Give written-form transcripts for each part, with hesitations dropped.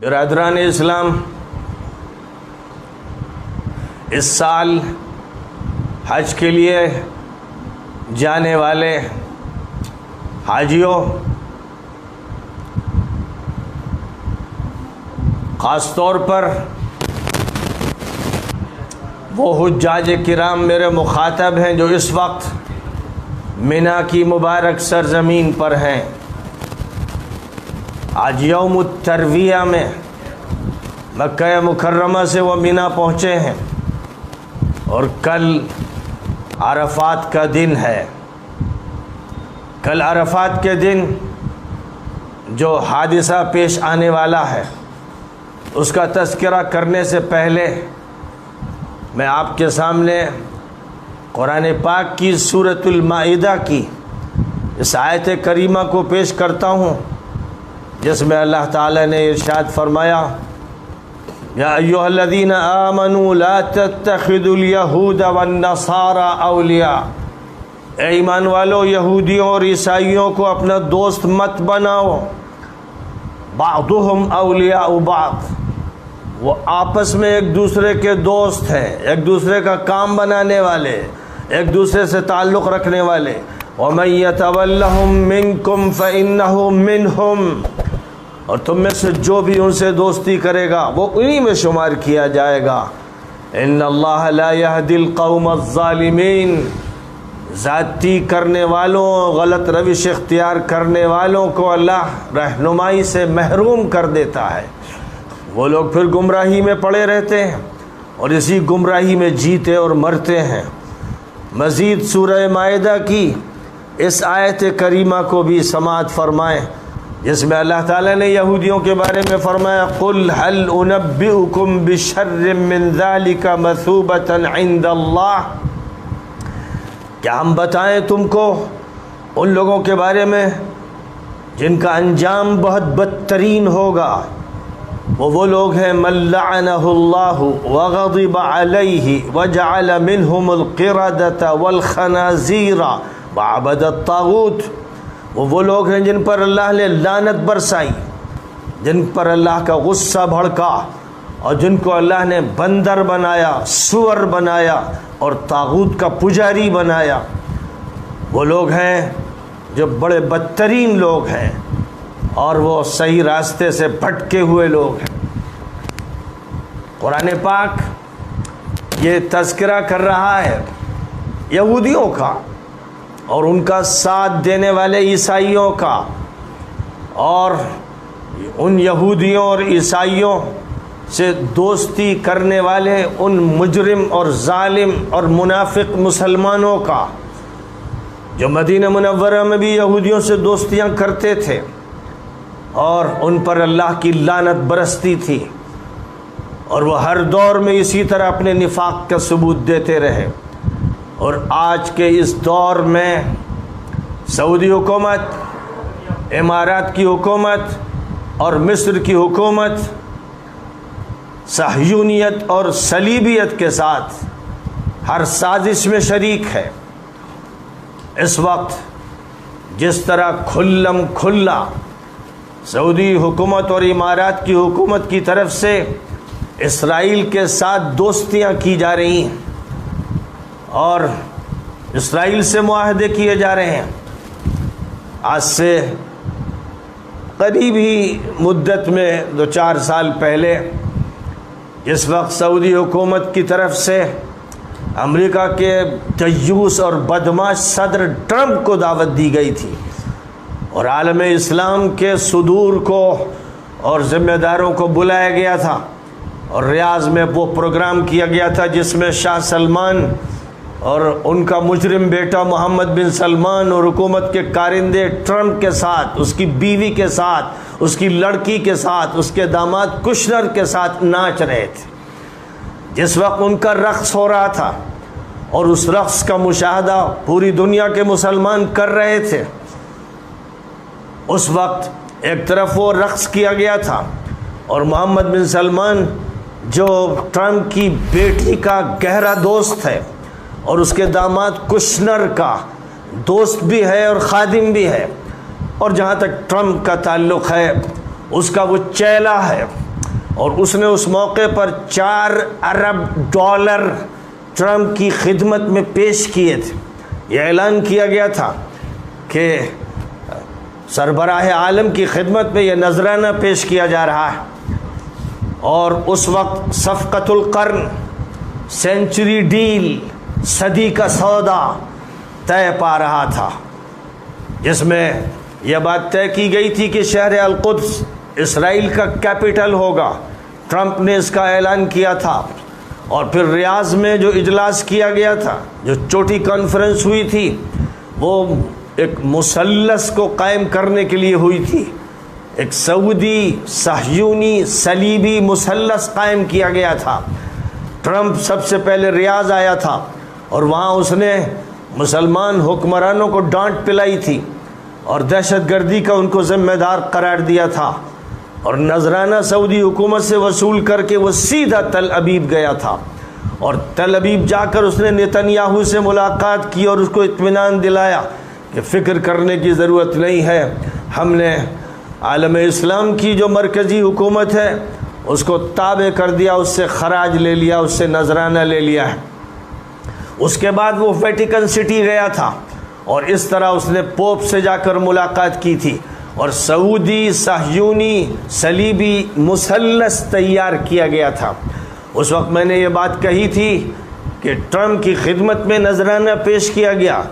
برادران اسلام، اس سال حج کے لیے جانے والے حاجیوں، خاص طور پر وہ حجاج کرام میرے مخاطب ہیں جو اس وقت منا کی مبارک سرزمین پر ہیں۔ آج یوم الترویہ میں مکہ مکرمہ سے وہ منا پہنچے ہیں اور کل عرفات کا دن ہے۔ کل عرفات کے دن جو حادثہ پیش آنے والا ہے اس کا تذکرہ کرنے سے پہلے میں آپ کے سامنے قرآن پاک کی سورۃ المائدہ کی اس آیت کریمہ کو پیش کرتا ہوں، جس میں اللہ تعالی نے ارشاد فرمایا، یا ایھا الذین آمنوا لا تتخذوا اليہود والنصارى اولیاء، اے ایمان والو یہودیوں اور عیسائیوں کو اپنا دوست مت بناؤ۔ بعضهم اولیاء بعض، وہ آپس میں ایک دوسرے کے دوست ہیں، ایک دوسرے کا کام بنانے والے، ایک دوسرے سے تعلق رکھنے والے۔ وَمَن يَتَوَلَّهُم مِّنكُمْ فَإِنَّهُ مِنْهُمْ، اور تم میں سے جو بھی ان سے دوستی کرے گا وہ انہی میں شمار کیا جائے گا۔ إِنَّ اللَّهَ لَا يَهْدِي الْقَوْمَ الظَّالِمِينَ، زیادتی کرنے والوں، غلط روش اختیار کرنے والوں کو اللہ رہنمائی سے محروم کر دیتا ہے۔ وہ لوگ پھر گمراہی میں پڑے رہتے ہیں اور اسی گمراہی میں جیتے اور مرتے ہیں۔ مزید سورہ مائدہ کی اس آیت کریمہ کو بھی سماعت فرمائیں، جس میں اللہ تعالیٰ نے یہودیوں کے بارے میں فرمایا، قُلْ هَلْ أُنَبِّئُكُمْ بِشَرٍّ مِّن ذَلِكَ مَثُوبَةً عِندَ اللَّهِ، کیا ہم بتائیں تم کو ان لوگوں کے بارے میں جن کا انجام بہت بدترین ہوگا؟ وہ لوگ ہیں من لعنہ اللہ وغضب علیہ وجعل منہم القردۃ والخنازیر وعبد الطاغوت، وہ لوگ ہیں جن پر اللہ نے لعنت برسائی، جن پر اللہ کا غصہ بھڑکا اور جن کو اللہ نے بندر بنایا، سور بنایا اور طاغوت کا پجاری بنایا۔ وہ لوگ ہیں جو بڑے بدترین لوگ ہیں اور وہ صحیح راستے سے بھٹکے ہوئے لوگ ہیں۔ قرآن پاک یہ تذکرہ کر رہا ہے یہودیوں کا اور ان کا ساتھ دینے والے عیسائیوں کا، اور ان یہودیوں اور عیسائیوں سے دوستی کرنے والے ان مجرم اور ظالم اور منافق مسلمانوں کا، جو مدینہ منورہ میں بھی یہودیوں سے دوستیاں کرتے تھے اور ان پر اللہ کی لعنت برستی تھی، اور وہ ہر دور میں اسی طرح اپنے نفاق کا ثبوت دیتے رہے۔ اور آج کے اس دور میں سعودی حکومت، امارات کی حکومت اور مصر کی حکومت صہیونیت اور صلیبیت کے ساتھ ہر سازش میں شریک ہے۔ اس وقت جس طرح کھلم کھلا سعودی حکومت اور امارات کی حکومت کی طرف سے اسرائیل کے ساتھ دوستیاں کی جا رہی ہیں اور اسرائیل سے معاہدے کیے جا رہے ہیں، آج سے قریبی مدت میں 2-4 سال پہلے جس وقت سعودی حکومت کی طرف سے امریکہ کے دیوس اور بدماش صدر ٹرمپ کو دعوت دی گئی تھی اور عالم اسلام کے صدور کو اور ذمہ داروں کو بلایا گیا تھا، اور ریاض میں وہ پروگرام کیا گیا تھا جس میں شاہ سلمان اور ان کا مجرم بیٹا محمد بن سلمان اور حکومت کے کارندے ٹرمپ کے ساتھ، اس کی بیوی کے ساتھ، اس کی لڑکی کے ساتھ، اس کے داماد کشنر کے ساتھ ناچ رہے تھے۔ جس وقت ان کا رقص ہو رہا تھا اور اس رقص کا مشاہدہ پوری دنیا کے مسلمان کر رہے تھے، اس وقت ایک طرف وہ رقص کیا گیا تھا اور محمد بن سلمان جو ٹرمپ کی بیٹی کا گہرا دوست ہے اور اس کے داماد کشنر کا دوست بھی ہے اور خادم بھی ہے، اور جہاں تک ٹرمپ کا تعلق ہے اس کا وہ چیلا ہے، اور اس نے اس موقع پر 4 ارب ڈالر ٹرمپ کی خدمت میں پیش کیے تھے۔ یہ اعلان کیا گیا تھا کہ سربراہ عالم کی خدمت میں یہ نذرانہ پیش کیا جا رہا ہے، اور اس وقت صفقۃ القرن، سینچری ڈیل، صدی کا سودا طے پا رہا تھا، جس میں یہ بات طے کی گئی تھی کہ شہر القدس اسرائیل کا کیپٹل ہوگا۔ ٹرمپ نے اس کا اعلان کیا تھا، اور پھر ریاض میں جو اجلاس کیا گیا تھا، جو چھوٹی کانفرنس ہوئی تھی، وہ ایک مثلث کو قائم کرنے کے لیے ہوئی تھی۔ ایک سعودی، صہیونی، صلیبی مثلث قائم کیا گیا تھا۔ ٹرمپ سب سے پہلے ریاض آیا تھا، اور وہاں اس نے مسلمان حکمرانوں کو ڈانٹ پلائی تھی، اور دہشت گردی کا ان کو ذمہ دار قرار دیا تھا، اور نذرانہ سعودی حکومت سے وصول کر کے وہ سیدھا تل ابیب گیا تھا، اور تل ابیب جا کر اس نے نتنیاہو سے ملاقات کی اور اس کو اطمینان دلایا کہ فکر کرنے کی ضرورت نہیں ہے، ہم نے عالم اسلام کی جو مرکزی حکومت ہے اس کو تابع کر دیا، اس سے خراج لے لیا، اس سے نذرانہ لے لیا ہے۔ اس کے بعد وہ ویٹیکن سٹی گیا تھا، اور اس طرح اس نے پوپ سے جا کر ملاقات کی تھی، اور سعودی، صہیونی، صلیبی مثلث تیار کیا گیا تھا۔ اس وقت میں نے یہ بات کہی تھی کہ ٹرمپ کی خدمت میں نذرانہ پیش کیا گیا،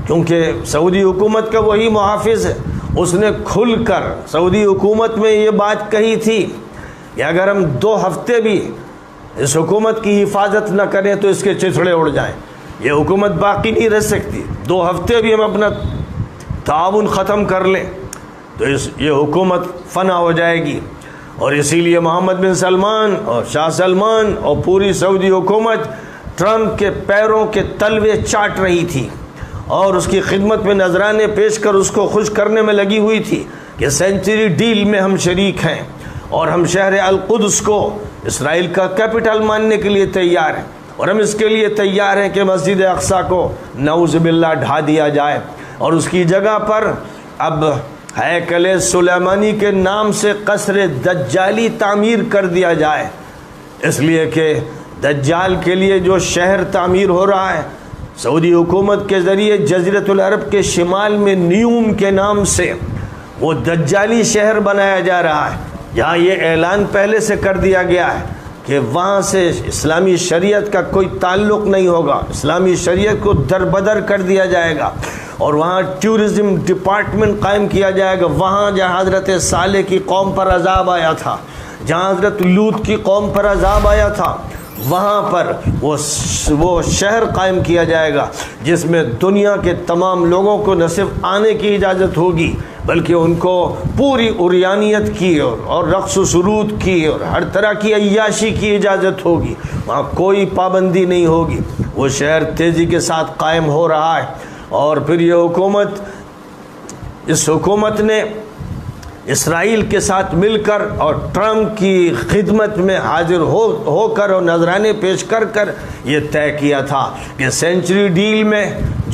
کیونکہ سعودی حکومت کا وہی محافظ ہے۔ اس نے کھل کر سعودی حکومت میں یہ بات کہی تھی کہ اگر ہم 2 ہفتے بھی اس حکومت کی حفاظت نہ کریں تو اس کے چتھڑے اڑ جائیں، یہ حکومت باقی نہیں رہ سکتی، 2 ہفتے بھی ہم اپنا تعاون ختم کر لیں تو یہ حکومت فنا ہو جائے گی۔ اور اسی لیے محمد بن سلمان اور شاہ سلمان اور پوری سعودی حکومت ٹرمپ کے پیروں کے تلوے چاٹ رہی تھی، اور اس کی خدمت میں نذرانے پیش کر اس کو خوش کرنے میں لگی ہوئی تھی کہ سینچری ڈیل میں ہم شریک ہیں، اور ہم شہر القدس کو اسرائیل کا کیپٹل ماننے کے لیے تیار ہیں، اور ہم اس کے لیے تیار ہیں کہ مسجد اقصیٰ کو نعوذ باللہ ڈھا دیا جائے، اور اس کی جگہ پر اب ہیکل سلیمانی کے نام سے قصر دجالی تعمیر کر دیا جائے، اس لیے کہ دجال کے لیے جو شہر تعمیر ہو رہا ہے سعودی حکومت کے ذریعے جزیرۃ العرب کے شمال میں نیوم کے نام سے، وہ دجالی شہر بنایا جا رہا ہے، جہاں یہ اعلان پہلے سے کر دیا گیا ہے کہ وہاں سے اسلامی شریعت کا کوئی تعلق نہیں ہوگا، اسلامی شریعت کو دربدر کر دیا جائے گا، اور وہاں ٹورزم ڈپارٹمنٹ قائم کیا جائے گا۔ وہاں جہاں حضرت صالح کی قوم پر عذاب آیا تھا، جہاں حضرت لوط کی قوم پر عذاب آیا تھا، وہاں پر وہ شہر قائم کیا جائے گا جس میں دنیا کے تمام لوگوں کو نہ صرف آنے کی اجازت ہوگی بلکہ ان کو پوری عریانیت کی اور رقص و سرود کی اور ہر طرح کی عیاشی کی اجازت ہوگی، وہاں کوئی پابندی نہیں ہوگی۔ وہ شہر تیزی کے ساتھ قائم ہو رہا ہے، اور پھر یہ حکومت، اس حکومت نے اسرائیل کے ساتھ مل کر اور ٹرمپ کی خدمت میں حاضر ہو کر اور نذرانے پیش کر یہ طے کیا تھا کہ سینچری ڈیل میں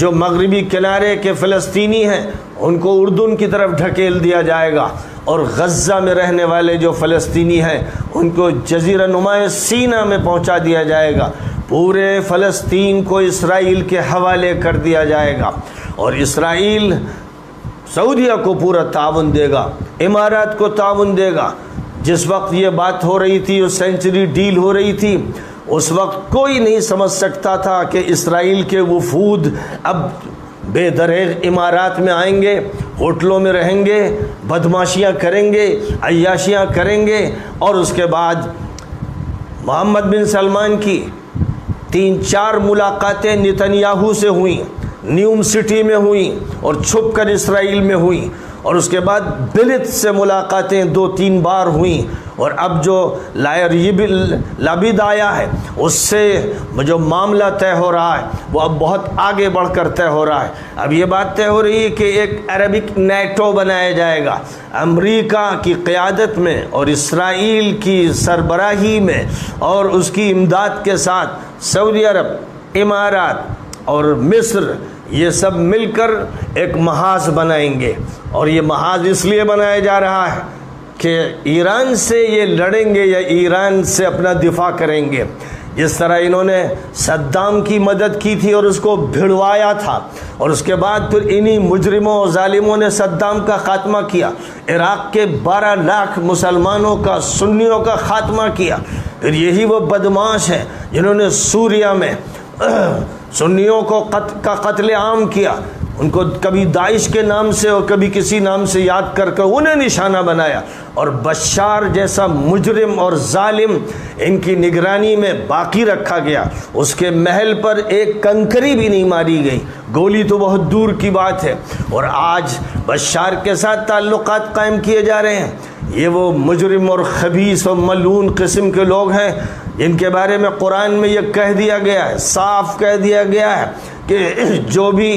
جو مغربی کنارے کے فلسطینی ہیں ان کو اردن کی طرف ڈھکیل دیا جائے گا، اور غزہ میں رہنے والے جو فلسطینی ہیں ان کو جزیرہ نما سینا میں پہنچا دیا جائے گا، پورے فلسطین کو اسرائیل کے حوالے کر دیا جائے گا، اور اسرائیل سعودیہ کو پورا تعاون دے گا، امارات کو تعاون دے گا۔ جس وقت یہ بات ہو رہی تھی، اس سینچری ڈیل ہو رہی تھی، اس وقت کوئی نہیں سمجھ سکتا تھا کہ اسرائیل کے وفود اب بے دریغ امارات میں آئیں گے، ہوٹلوں میں رہیں گے، بدماشیاں کریں گے، عیاشیاں کریں گے، اور اس کے بعد محمد بن سلمان کی 3-4 ملاقاتیں نتنیاہو سے ہوئیں، نیوم سٹی میں ہوئیں اور چھپ کر اسرائیل میں ہوئیں، اور اس کے بعد بلت سے ملاقاتیں 2-3 بار ہوئیں، اور اب جو لابد آیا ہے اس سے جو معاملہ طے ہو رہا ہے وہ اب بہت آگے بڑھ کر طے ہو رہا ہے۔ اب یہ بات طے ہو رہی ہے کہ ایک عربک نیٹو بنایا جائے گا امریکہ کی قیادت میں اور اسرائیل کی سربراہی میں، اور اس کی امداد کے ساتھ سعودی عرب، امارات اور مصر یہ سب مل کر ایک محاذ بنائیں گے، اور یہ محاذ اس لیے بنایا جا رہا ہے کہ ایران سے یہ لڑیں گے یا ایران سے اپنا دفاع کریں گے. جس طرح انہوں نے صدام کی مدد کی تھی اور اس کو بھڑوایا تھا، اور اس کے بعد پھر انہی مجرموں اور ظالموں نے صدام کا خاتمہ کیا، عراق کے 12 لاکھ مسلمانوں کا، سنیوں کا خاتمہ کیا. پھر یہی وہ بدماش ہیں جنہوں نے سوریہ میں سنیوں کو کا قتل عام کیا. ان کو کبھی داعش کے نام سے اور کبھی کسی نام سے یاد کر کے انہیں نشانہ بنایا، اور بشار جیسا مجرم اور ظالم ان کی نگرانی میں باقی رکھا گیا. اس کے محل پر ایک کنکری بھی نہیں ماری گئی، گولی تو بہت دور کی بات ہے. اور آج بشار کے ساتھ تعلقات قائم کیے جا رہے ہیں. یہ وہ مجرم اور خبیث اور ملعون قسم کے لوگ ہیں جن کے بارے میں قرآن میں یہ کہہ دیا گیا ہے، صاف کہہ دیا گیا ہے کہ جو بھی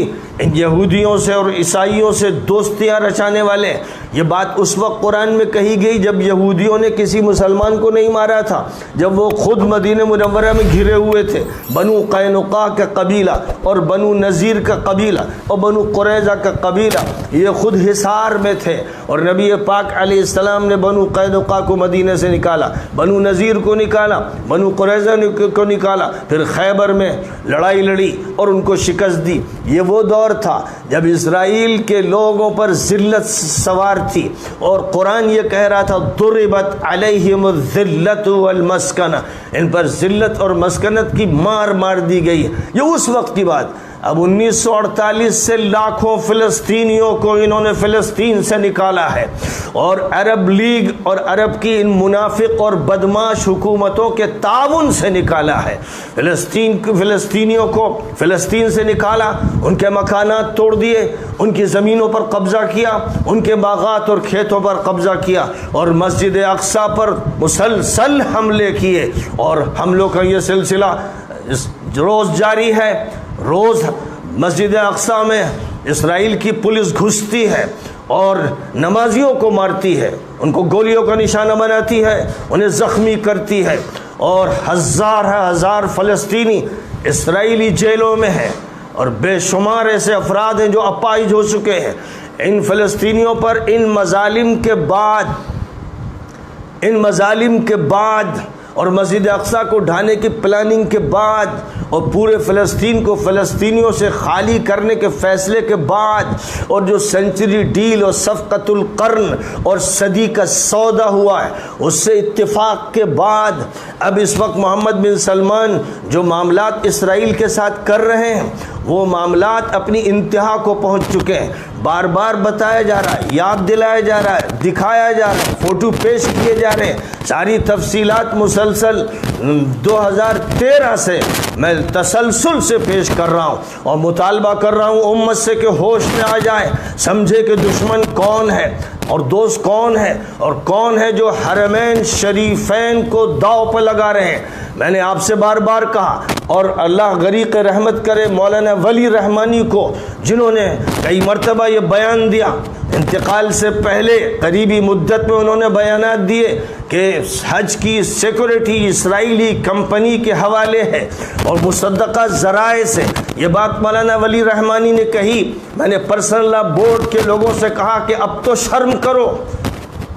یہودیوں سے اور عیسائیوں سے دوستیاں رچانے والے. یہ بات اس وقت قرآن میں کہی گئی جب یہودیوں نے کسی مسلمان کو نہیں مارا تھا، جب وہ خود مدینہ منورہ میں گھرے ہوئے تھے. بنو قینقاع کا قبیلہ اور بنو نذیر کا قبیلہ اور بنو قریظہ کا قبیلہ یہ خود حصار میں تھے، اور نبی پاک علیہ السلام نے بنو قینقاع کو مدینہ سے نکالا، بنو نذیر کو نکالا، بنو قریظہ کو نکالا، پھر خیبر میں لڑائی لڑی اور ان کو شکست دی. یہ وہ دور تھا جب اسرائیل کے لوگوں پر ذلت سوار تھی، اور قرآن یہ کہہ رہا تھا ضربت علیہم الذلۃ والمسکنہ، ان پر ذلت اور مسکنت کی مار دی گئی. یہ اس وقت کی بات. اب 1948 سے لاکھوں فلسطینیوں کو انہوں نے فلسطین سے نکالا ہے، اور عرب لیگ اور عرب کی ان منافق اور بدماش حکومتوں کے تعاون سے نکالا ہے. فلسطینیوں کو فلسطین سے نکالا، ان کے مکانات توڑ دیے، ان کی زمینوں پر قبضہ کیا، ان کے باغات اور کھیتوں پر قبضہ کیا، اور مسجد اقصیٰ پر مسلسل حملے کیے. اور حملوں کا یہ سلسلہ روز جاری ہے. روز مسجد اقصیٰ میں اسرائیل کی پولیس گھستی ہے اور نمازیوں کو مارتی ہے، ان کو گولیوں کا نشانہ بناتی ہے، انہیں زخمی کرتی ہے، اور ہزار فلسطینی اسرائیلی جیلوں میں ہیں، اور بے شمار ایسے افراد ہیں جو اپاہج ہو چکے ہیں. ان فلسطینیوں پر ان مظالم کے بعد اور مسجد اقصیٰ کو ڈھانے کی پلاننگ کے بعد اور پورے فلسطین کو فلسطینیوں سے خالی کرنے کے فیصلے کے بعد، اور جو سینچری ڈیل اور صفقۃ القرن اور صدی کا سودا ہوا ہے اس سے اتفاق کے بعد، اب اس وقت محمد بن سلمان جو معاملات اسرائیل کے ساتھ کر رہے ہیں وہ معاملات اپنی انتہا کو پہنچ چکے ہیں. بار بار بتایا جا رہا ہے، یاد دلایا جا رہا ہے، دکھایا جا رہا ہے، فوٹو پیش کیے جا رہے ہیں. ساری تفصیلات مسلسل 2013 سے میں تسلسل سے پیش کر رہا ہوں، اور مطالبہ کر رہا ہوں امت سے کہ ہوش میں آ جائے، سمجھے کہ دشمن کون ہے اور دوست کون ہے، اور کون ہے جو حرمین شریفین کو داؤ پہ لگا رہے ہیں. میں نے آپ سے بار بار کہا، اور اللہ غریق رحمت کرے مولانا ولی رحمانی کو، جنہوں نے کئی مرتبہ یہ بیان دیا، انتقال سے پہلے قریبی مدت میں انہوں نے بیانات دیے کہ حج کی سیکورٹی اسرائیلی کمپنی کے حوالے ہے اور مصدقہ ذرائع سے. یہ بات مولانا ولی رحمانی نے کہی. میں نے پرسنل لا بورڈ کے لوگوں سے کہا کہ اب تو شرم کرو.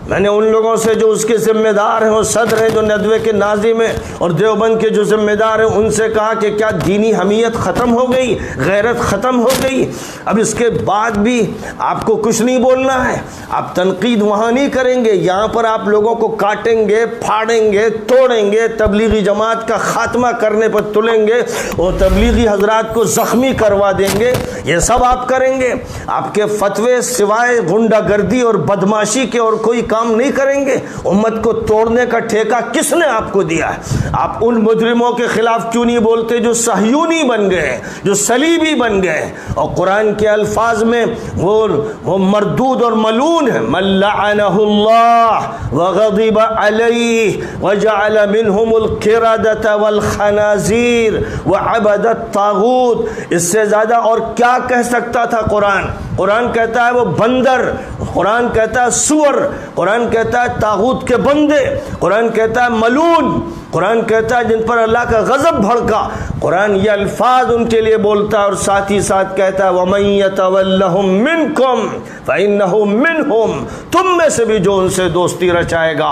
میں نے ان لوگوں سے جو اس کے ذمہ دار ہیں اور صدر ہیں، جو ندوے کے ناظم ہیں، اور دیوبند کے جو ذمہ دار ہیں، ان سے کہا کہ کیا دینی حمیت ختم ہو گئی، غیرت ختم ہو گئی؟ اب اس کے بعد بھی آپ کو کچھ نہیں بولنا ہے؟ آپ تنقید وہاں نہیں کریں گے، یہاں پر آپ لوگوں کو کاٹیں گے، پھاڑیں گے، توڑیں گے، تبلیغی جماعت کا خاتمہ کرنے پر تلیں گے اور تبلیغی حضرات کو زخمی کروا دیں گے. یہ سب آپ کریں گے. آپ کے فتوے سوائے غنڈہ گردی اور بدماشی کے اور کوئی کام نہیں کریں گے. امت کو توڑنے کا ٹھیکہ کس نے آپ کو دیا ہے؟ آپ ان مجرموں کے خلاف کیوں نہیں بولتے جو صہیونی بن گئے ہیں، جو صلیبی بن گئے ہیں؟ اور قرآن کے الفاظ میں وہ مردود اور ملعون ہے. من لعنہ اللہ وغضب علیہ وجعل منہم القردۃ والخنازیر وعبد الطاغوت. اس سے زیادہ اور کیا کہہ سکتا تھا قرآن؟ قرآن کہتا ہے وہ بندر، قرآن کہتا ہے سور، قرآن کہتا ہے طاغوت کے بندے، قرآن کہتا ہے ملعون. قرآن کہتا ہے جن پر اللہ کا غضب بھڑکا، قرآن یہ الفاظ ان کے لیے بولتا ہے اور ساتھ ہی ساتھ کہتا ہے وَمَن يَتَوَلَّهُم مِّنكُمْ فَإِنَّهُ مِنْهُمْ، تم میں سے بھی جو ان سے دوستی رچائے گا۔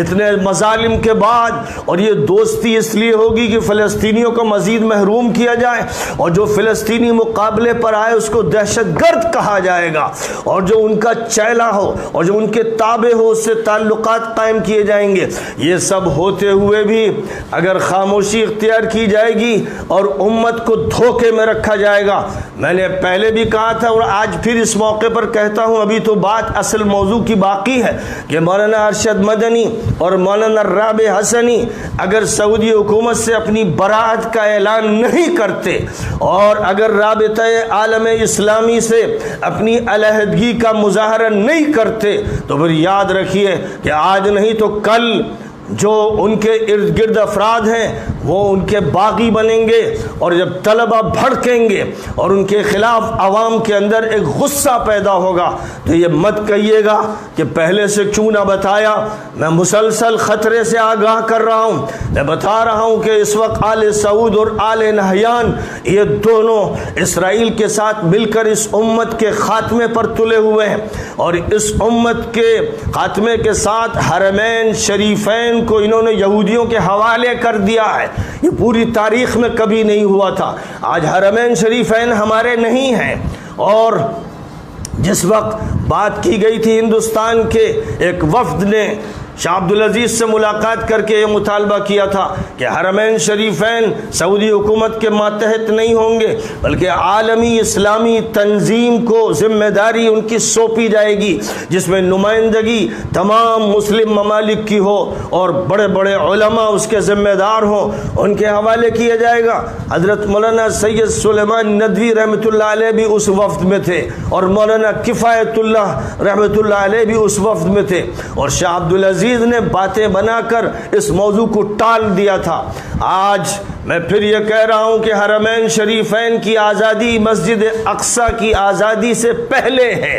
اتنے مظالم کے بعد، اور یہ دوستی اس لیے ہوگی کہ فلسطینیوں کو مزید محروم کیا جائے، اور جو فلسطینی مقابلے پر آئے اس کو دہشت گرد کہا جائے گا، اور جو ان کا چیلا ہو اور جو ان کے تابع ہو اس سے تعلقات قائم کیے جائیں گے۔ یہ سب ہوتے ہوئے بھی اگر خاموشی اختیار کی جائے گی اور امت کو دھوکے میں رکھا جائے گا، میں نے پہلے بھی کہا تھا اور آج پھر اس موقع پر کہتا ہوں، ابھی تو بات اصل موضوع کی باقی ہے کہ مولانا ارشد مدنی اور مولانا رابع حسنی اگر سعودی حکومت سے اپنی برات کا اعلان نہیں کرتے اور اگر رابطہ عالم اسلامی سے اپنی علیحدگی کا مظاہرہ نہیں کرتے تو پھر یاد رکھیے کہ آج نہیں تو کل جو ان کے ارد گرد افراد ہیں وہ ان کے باغی بنیں گے، اور جب طلبہ بھڑکیں گے اور ان کے خلاف عوام کے اندر ایک غصہ پیدا ہوگا تو یہ مت کہیے گا کہ پہلے سے کیوں نہ بتایا۔ میں مسلسل خطرے سے آگاہ کر رہا ہوں، میں بتا رہا ہوں کہ اس وقت آل سعود اور آل نہیان یہ دونوں اسرائیل کے ساتھ مل کر اس امت کے خاتمے پر تلے ہوئے ہیں، اور اس امت کے خاتمے کے ساتھ حرمین شریفین کو انہوں نے یہودیوں کے حوالے کر دیا ہے۔ یہ پوری تاریخ میں کبھی نہیں ہوا تھا۔ آج حرمین شریفین ہمارے نہیں ہیں، اور جس وقت بات کی گئی تھی ہندوستان کے ایک وفد نے شاہ عبدالعزیز سے ملاقات کر کے یہ مطالبہ کیا تھا کہ حرمین شریفین سعودی حکومت کے ماتحت نہیں ہوں گے بلکہ عالمی اسلامی تنظیم کو ذمہ داری ان کی سونپی جائے گی، جس میں نمائندگی تمام مسلم ممالک کی ہو اور بڑے بڑے علماء اس کے ذمہ دار ہوں، ان کے حوالے کیا جائے گا۔ حضرت مولانا سید سلیمان ندوی رحمۃ اللہ علیہ بھی اس وفد میں تھے، اور مولانا کفایت اللہ رحمۃ اللہ علیہ بھی اس وفد میں تھے، اور شاہ عبدالعزیز نے باتیں بنا کر اس موضوع کو ٹال دیا تھا۔ آج میں پھر یہ کہہ رہا ہوں کہ حرمین شریفین کی آزادی مسجد اقصیٰ کی آزادی سے پہلے ہے،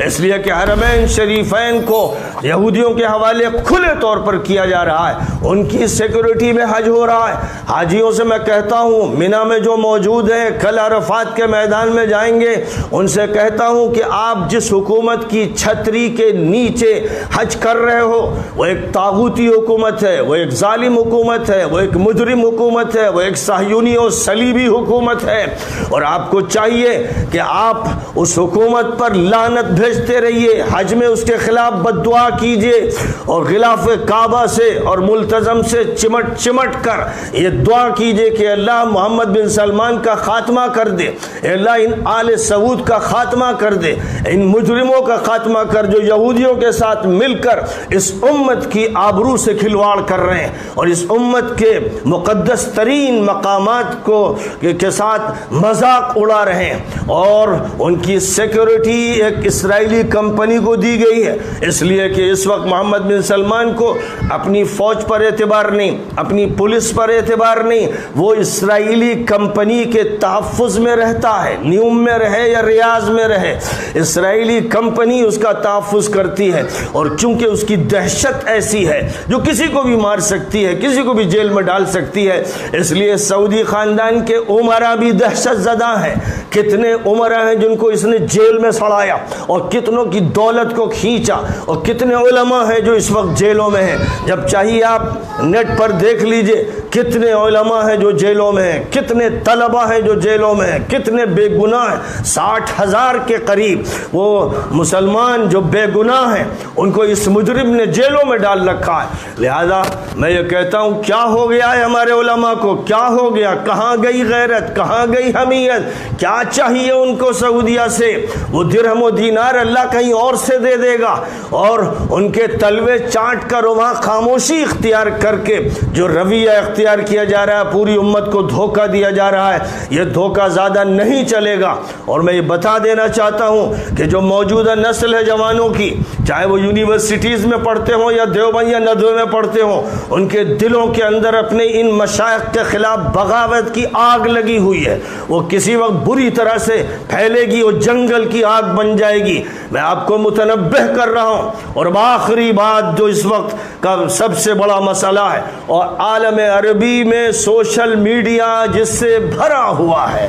اس لیے کہ حرمین شریفین کو یہودیوں کے حوالے کھلے طور پر کیا جا رہا ہے، ان کی سیکورٹی میں حج ہو رہا ہے۔ حاجیوں سے میں کہتا ہوں مینا میں جو موجود ہیں کل عرفات کے میدان میں جائیں گے، ان سے کہتا ہوں کہ آپ جس حکومت کی چھتری کے نیچے حج کر رہے ہو وہ ایک طاغوتی حکومت ہے، وہ ایک ظالم حکومت ہے، وہ ایک مجرم حکومت ہے، وہ ایک صہیونی اور صلیبی حکومت ہے، اور آپ کو چاہیے کہ آپ اس حکومت پر لعنت بھیجتے رہیے، حج میں اس کے خلاف بد دعا کیجیے، اور غلاف کعبہ سے اور ملتزم سے چمٹ چمٹ کر یہ دعا کیجیے کہ اللہ محمد بن سلمان کا خاتمہ کر دے، اللہ ان آل سعود کا خاتمہ کر دے، ان مجرموں کا خاتمہ کر جو یہودیوں کے ساتھ مل کر اس امت کی آبرو سے کھلواڑ کر رہے ہیں اور اس امت کے مقدس ترین مقامات کو کے ساتھ مذاق اڑا رہے ہیں، اور ان کی سیکیورٹی ایک اسرائیلی کمپنی کو دی گئی ہے، اس لیے کہ اس وقت محمد بن سلمان کو اپنی فوج پر اعتبار نہیں، اپنی پولیس پر اعتبار نہیں، وہ اسرائیلی کمپنی کے تحفظ میں رہتا ہے، نیوم میں رہے یا ریاض میں رہے، اسرائیلی کمپنی اس کا تحفظ کرتی ہے، اور چونکہ اس کی دہشت ایسی ہے جو کسی کو بھی مار سکتی ہے، کسی کو بھی جیل میں ڈال سکتی ہے، اس لیے سعودی خاندان کے عمرا بھی دہشت زدہ ہیں۔ کتنے عمرا ہیں جن کو اس نے جیل میں سڑایا اور کتنوں کی دولت کو کھینچا، اور کتنے علماء ہیں جو اس وقت جیلوں میں ہیں، جب چاہیے آپ نیٹ پر دیکھ لیجئے کتنے علماء ہیں جو جیلوں میں ہیں، کتنے طلبہ ہیں جو جیلوں میں ہیں، کتنے بے گناہ ہیں، 60,000 کے قریب وہ مسلمان جو بے گناہ ہیں ان کو اس مجرم نے جیلوں میں ڈال رکھا ہے۔ لہذا میں یہ کہتا ہوں کیا ہو گیا ہے ہمارے علماء کو، کیا ہو گیا، کہاں گئی غیرت، کہاں گئی حمیت، کیا چاہیے ان کو سعودیہ سے؟ وہ درہم و دینار اللہ کہیں اور سے دے دے گا، اور ان کے تلوے چاٹ کر وہاں خاموشی اختیار کر کے جو رویہ اختیار اختیار کیا جا رہا ہے، پوری امت کو دھوکہ دیا جا رہا ہے، یہ دھوکہ زیادہ نہیں چلے گا۔ اور میں یہ بتا دینا چاہتا ہوں کہ جو موجودہ نسل ہے جوانوں کی، چاہے وہ یونیورسٹیز میں پڑھتے ہوں یا دیوبند یا ندوے میں پڑھتے ہوں، ان کے دلوں کے اندر اپنے ان مشائخ کے خلاف بغاوت کی آگ لگی ہوئی ہے، وہ کسی وقت بری طرح سے پھیلے گی، وہ جنگل کی آگ بن جائے گی۔ میں آپ کو متنبہ کر رہا ہوں۔ اور آخری بات جو اس وقت کا سب سے بڑا مسئلہ ہے اور عالم عربی میں سوشل میڈیا جس سے بھرا ہوا ہے،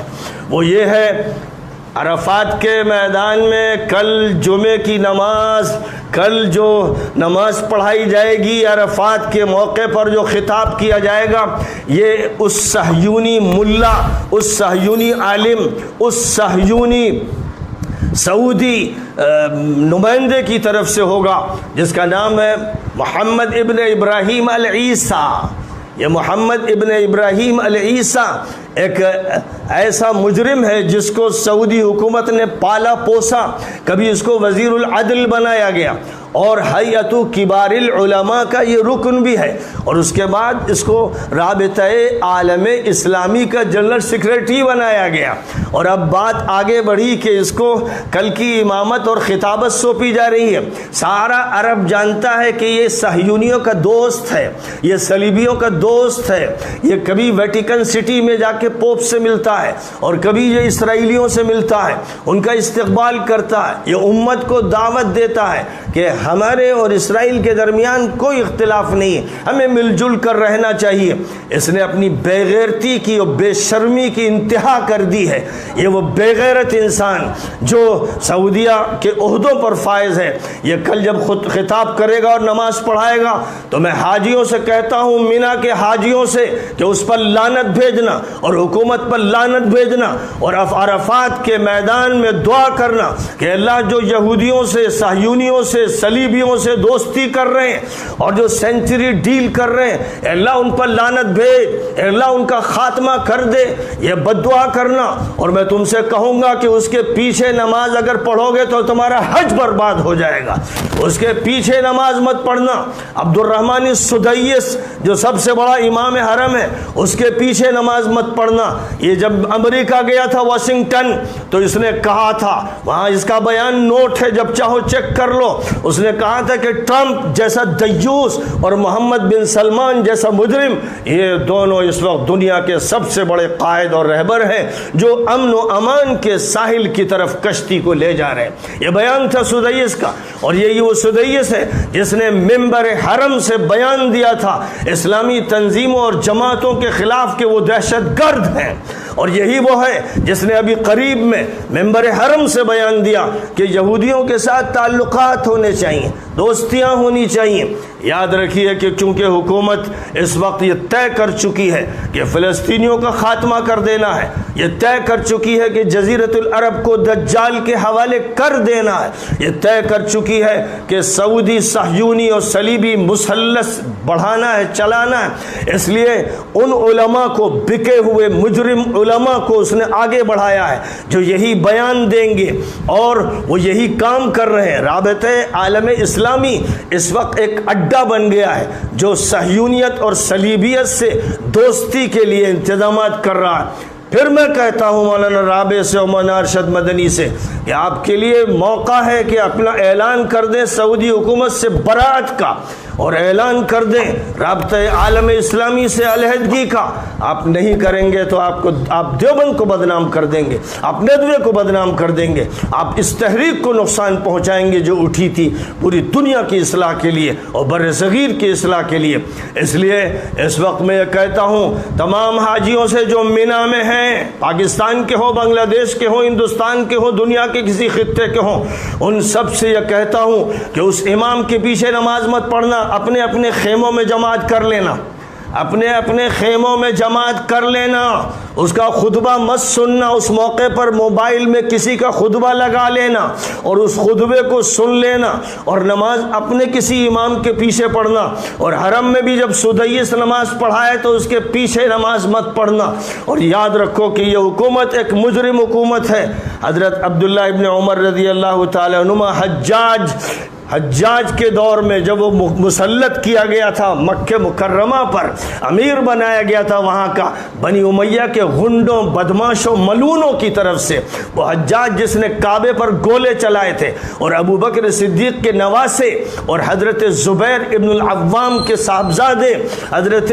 وہ یہ ہے عرفات کے میدان میں کل جمعے کی نماز، کل جو نماز پڑھائی جائے گی عرفات کے موقع پر جو خطاب کیا جائے گا، یہ اس صہیونی ملا، اس صہیونی عالم، اس صہیونی سعودی نمائندے کی طرف سے ہوگا جس کا نام ہے محمد ابن ابراہیم العیسیٰ۔ یہ محمد ابن ابراہیم العیسیٰ ایک ایسا مجرم ہے جس کو سعودی حکومت نے پالا پوسا، کبھی اس کو وزیر العدل بنایا گیا اور ہیئت کبار العلماء کا یہ رکن بھی ہے، اور اس کے بعد اس کو رابطہ عالم اسلامی کا جنرل سیکریٹری بنایا گیا، اور اب بات آگے بڑھی کہ اس کو کل کی امامت اور خطابت سونپی جا رہی ہے۔ سارا عرب جانتا ہے کہ یہ صہیونیوں کا دوست ہے، یہ صلیبیوں کا دوست ہے، یہ کبھی ویٹیکن سٹی میں جا کے پوپ سے ملتا ہے اور کبھی یہ اسرائیلیوں سے ملتا ہے، ان کا استقبال کرتا ہے، یہ امت کو دعوت دیتا ہے کہ ہمارے اور اسرائیل کے درمیان کوئی اختلاف نہیں ہے، ہمیں مل جل کر رہنا چاہیے۔ اس نے اپنی بے غیرتی کی اور بے شرمی کی انتہا کر دی ہے۔ یہ وہ بے غیرت انسان جو سعودیہ کے عہدوں پر فائز ہے، یہ کل جب خود خطاب کرے گا اور نماز پڑھائے گا تو میں حاجیوں سے کہتا ہوں، مینا کے حاجیوں سے، کہ اس پر لعنت بھیجنا اور حکومت پر لعنت بھیجنا اور عرفات کے میدان میں دعا کرنا کہ اللہ جو یہودیوں سے، صہیونیوں سے، صلیبیوں سے دوستی کر رہے ہیں اور جو سینچری ڈیل کر رہے ہیں، اللہ ان پر لعنت بھیج، اللہ ان کا خاتمہ کر دے، یہ بد دعا کرنا۔ اور میں تم سے کہوں گا کہ اس کے پیچھے نماز اگر پڑھو گے تو تمہارا حج برباد ہو جائے گا، اس کے پیچھے نماز مت پڑھنا۔ عبد الرحمن السدیس جو سب سے بڑا امام حرم ہے، اس کے پیچھے نماز مت پڑھنا۔ یہ جب امریکہ گیا تھا واشنگٹن تو اس نے کہا تھا، وہاں اس کا بیان نوٹ ہے، جب چاہو چیک کر لو، اس نے کہا تھا کہ ٹرمپ جیسا دیوس اور محمد بن سلمان جیسا مجرم، یہ دونوں اس وقت دنیا کے سب سے بڑے قائد اور رہبر ہیں جو امن و امان کے ساحل کی طرف کشتی کو لے جا رہے ہیں۔ یہ بیان تھا سدیس کا، اور یہی وہ سدیس ہے جس نے ممبر حرم سے بیان دیا تھا اسلامی تنظیموں اور جماعتوں کے خلاف کہ وہ دہشت گرد ہیں، اور یہی وہ ہے جس نے ابھی قریب میں ممبر حرم سے بیان دیا کہ یہودیوں کے ساتھ تعلقات ہونے چاہیے، دوستیاں ہونی چاہیے۔ یاد رکھیے کہ چونکہ حکومت اس وقت یہ طے کر چکی ہے کہ فلسطینیوں کا خاتمہ کر دینا ہے، یہ طے کر چکی ہے کہ جزیرۃ العرب کو دجال کے حوالے کر دینا ہے، یہ طے کر چکی ہے کہ سعودی صہیونی اور صلیبی مثلث بڑھانا ہے، چلانا ہے، اس لیے ان علماء کو، بکے ہوئے مجرم علماء کو اس نے آگے بڑھایا ہے جو یہی بیان دیں گے، اور وہ یہی کام کر رہے ہیں۔ رابطہ عالم اسلامی اس وقت ایک اڈا بن گیا ہے جو صہیونیت اور صلیبیت سے دوستی کے لیے انتظامات کر رہا ہے۔ پھر میں کہتا ہوں مولانا رابع سے اور مولانا ارشد مدنی سے کہ آپ کے لیے موقع ہے کہ اپنا اعلان کر دیں سعودی حکومت سے برات کا، اور اعلان کر دیں رابطہ عالم اسلامی سے علیحدگی کا۔ آپ نہیں کریں گے تو آپ دیوبند کو بدنام کر دیں گے، آپ ندوے کو بدنام کر دیں گے، آپ اس تحریک کو نقصان پہنچائیں گے جو اٹھی تھی پوری دنیا کی اصلاح کے لیے اور بر صغیر کی اصلاح کے لیے۔ اس لیے اس وقت میں یہ کہتا ہوں تمام حاجیوں سے جو مینا میں ہیں، پاکستان کے ہوں، بنگلہ دیش کے ہوں، ہندوستان کے ہوں، دنیا کے کسی خطے کے ہوں، ان سب سے یہ کہتا ہوں کہ اس امام کے پیچھے نماز مت پڑھنا، اپنے اپنے خیموں میں جماعت کر لینا، اپنے اپنے خیموں میں جماعت کر لینا، اس کا خطبہ مت سننا، اس موقع پر موبائل میں کسی کا خطبہ لگا لینا اور اس خطبے کو سن لینا، اور نماز اپنے کسی امام کے پیچھے پڑھنا، اور حرم میں بھی جب سدیس نماز پڑھائے تو اس کے پیچھے نماز مت پڑھنا۔ اور یاد رکھو کہ یہ حکومت ایک مجرم حکومت ہے۔ حضرت عبداللہ ابن عمر رضی اللہ تعالی عنہما حجاج کے دور میں جب وہ مسلط کیا گیا تھا مکہ مکرمہ پر، امیر بنایا گیا تھا وہاں کا بنی امیہ کے غنڈوں، بدماشوں، ملونوں کی طرف سے، وہ حجاج جس نے کعبے پر گولے چلائے تھے اور ابو بکر صدیق کے نواسے اور حضرت زبیر ابن العوام کے صاحبزادے حضرت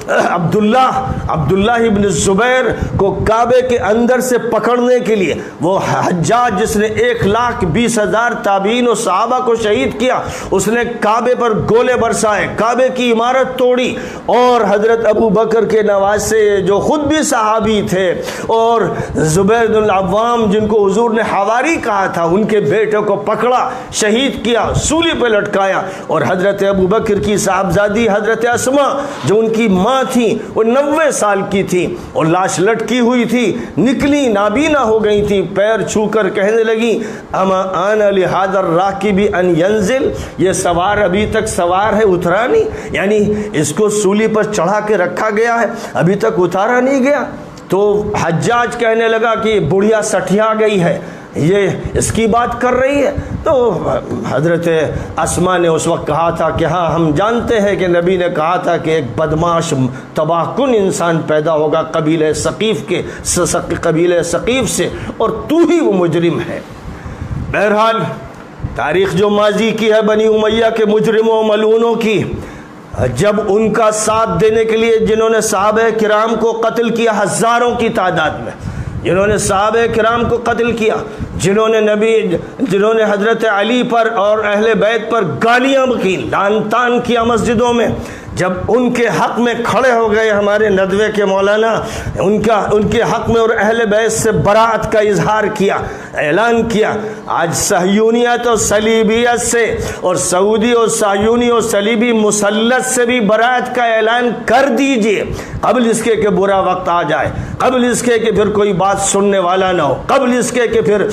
عبداللہ ابن زبیر کو کعبے کے اندر سے پکڑنے کے لیے، وہ حجاج جس نے 1,20,000 تابعین و صحابہ کو شہید کیا، اس نے کعبے پر گولے برسائے، کعبے کی عمارت توڑی، اور حضرت ابو بکر کے نواسے جو خود بھی صحابی تھے اور زبیر بن العوام جن کو حضور نے حواری کہا تھا، ان کے بیٹے کو پکڑا، شہید کیا، سولی پہ لٹکایا، اور حضرت ابو بکر کی صاحبزادی حضرت اسماء جو ان کی ماں تھی، وہ 90 سال کی تھی اور لاش لٹکی ہوئی تھی، نکلی نابینا ہو گئی تھی، پیر چھو کر کہنے لگی اما آنا لہذا الراکب ان ینزل، یہ سوار ابھی تک سوار ہے، اترا نہیں، یعنی اس کو سولی پر چڑھا کے رکھا گیا ہے، ابھی تک اتارا نہیں گیا۔ تو حجاج کہنے لگا کہ بڑھیا سٹھیا گئی ہے، یہ اس کی بات کر رہی ہے۔ تو حضرت اسماء نے اس وقت کہا تھا کہ ہاں ہم جانتے ہیں کہ نبی نے کہا تھا کہ ایک بدماش تباہ کن انسان پیدا ہوگا قبیلہ ثقیف سے، اور تو ہی وہ مجرم ہے۔ بہرحال تاریخ جو ماضی کی ہے بنی امیہ کے مجرموں و ملعونوں کی، جب ان کا ساتھ دینے کے لیے جنہوں نے صحابہ کرام کو قتل کیا، ہزاروں کی تعداد میں جنہوں نے صحابہ کرام کو قتل کیا، جنہوں نے حضرت علی پر اور اہل بیت پر گالیاں بکی، لعن طعن کیا مسجدوں میں، جب ان کے حق میں کھڑے ہو گئے ہمارے ندوے کے مولانا، ان کے حق میں اور اہل بیت سے براءت کا اظہار کیا، اعلان کیا، آج صہیونیت اور صلیبیت سے اور سعودی اور صہیونی اور صلیبی مسلط سے بھی براءت کا اعلان کر دیجئے، قبل اس کے کہ برا وقت آ جائے، قبل اس کے کہ پھر کوئی بات سننے والا نہ ہو، قبل اس کے کہ پھر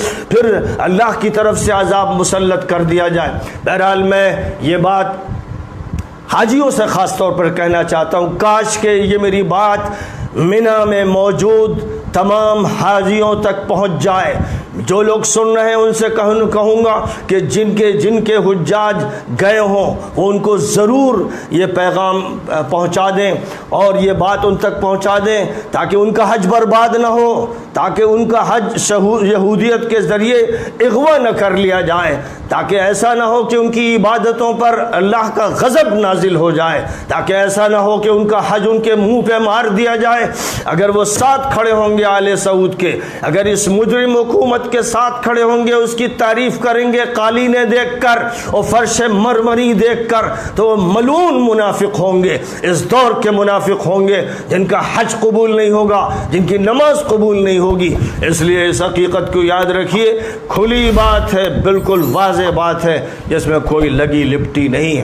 اللہ کی طرف سے عذاب مسلط کر دیا جائے۔ بہرحال میں یہ بات حاجیوں سے خاص طور پر کہنا چاہتا ہوں، کاش کہ یہ میری بات منی میں موجود تمام حاجیوں تک پہنچ جائے۔ جو لوگ سن رہے ہیں ان سے کہوں گا کہ جن کے حجاج گئے ہوں وہ ان کو ضرور یہ پیغام پہنچا دیں اور یہ بات ان تک پہنچا دیں، تاکہ ان کا حج برباد نہ ہو، تاکہ ان کا حج یہودیت کے ذریعے اغوا نہ کر لیا جائے، تاکہ ایسا نہ ہو کہ ان کی عبادتوں پر اللہ کا غضب نازل ہو جائے، تاکہ ایسا نہ ہو کہ ان کا حج ان کے منہ پہ مار دیا جائے۔ اگر وہ ساتھ کھڑے ہوں گے آل سعود کے، اگر اس مجرم حکومت کے ساتھ کھڑے ہوں گے، اس کی تعریف کریں گے قالینیں دیکھ کر اور فرش مرمری دیکھ کر، تو وہ ملعون منافق ہوں گے، اس دور کے منافق ہوں گے جن کا حج قبول نہیں ہوگا، جن کی نماز قبول نہیں ہوگی۔ اس لیے اس حقیقت کو یاد رکھیے، کھلی بات ہے، بالکل واضح بات ہے، جس میں کوئی لگی لپٹی نہیں ہے۔